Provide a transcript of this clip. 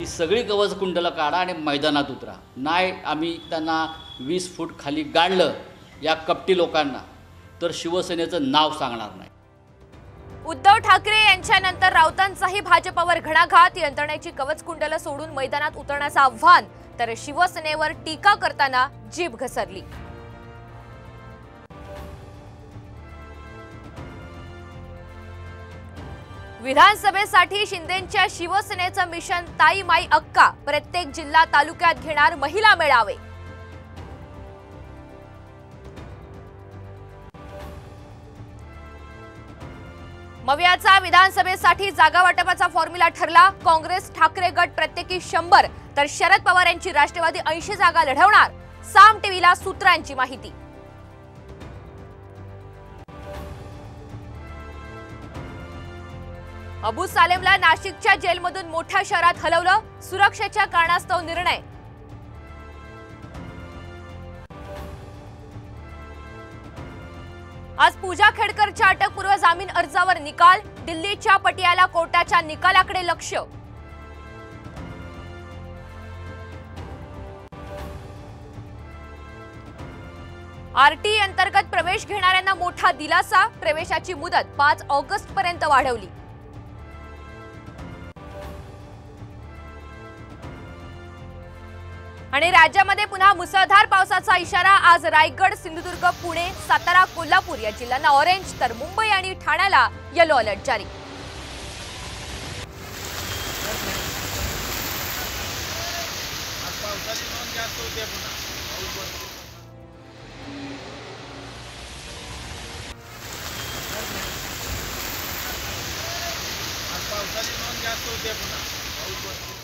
ती सगळी कवच कुंडलं काढा आणि मैदानात उतरा। नाही आम्ही त्यांना 20 फूट खाली गाडलं या कपटी लोकांना तर शिवसेनेचं नाव सांगणार नाही। उद्धव ठाकरे यांच्यानंतर राऊतांचाही भाजपवर घणाघात। यंत्रणेची कवच कुंडलं सोडून मैदानात उतरण्याचं आव्हान, तर शिवसेनेवर टीका करताना जीभ घसरली। विधानसभेसाठी शिंदेंच्या शिवसेनेचं मिशन ताई माई अक्का। प्रत्येक जिल्हा तालुक्यात घेणार महिला मेळावे। मवियाचा विधानसभेसाठी जागा वाटपाचा फॉर्म्युला ठरला। काँग्रेस ठाकरे गट प्रत्येकी 100 तर शरद पवार यांची राष्ट्रवादी 80 जागा लढवणार। साम टीव्हीला सूत्रांची माहिती। अबू सालेमला नाशिकच्या जेलमधून मोठ्या शहरात हलवलं। सुरक्षेच्या कारणास्तव निर्णय। आज पूजा खेडकरच्या अटकपूर्व जामीन अर्जावर निकाल। दिल्लीच्या पटियाला कोर्टाच्या निकालाकडे लक्ष। आरटीई अंतर्गत प्रवेश घेणाऱ्यांना मोठा दिलासा। प्रवेशाची मुदत 5 ऑगस्ट पर्यंत वाढवली। आणि राज्यामध्ये पुन्हा मुसळधार पावसाचा इशारा। आज रायगड, सिंधुदुर्ग, पुणे, सातारा, कोल्हापूर या जिल्ह्यांना ऑरेंज तर मुंबई आणि ठाण्याला येलो अलर्ट जारी। पावसाची नोंद जास्त होते पुन्हा।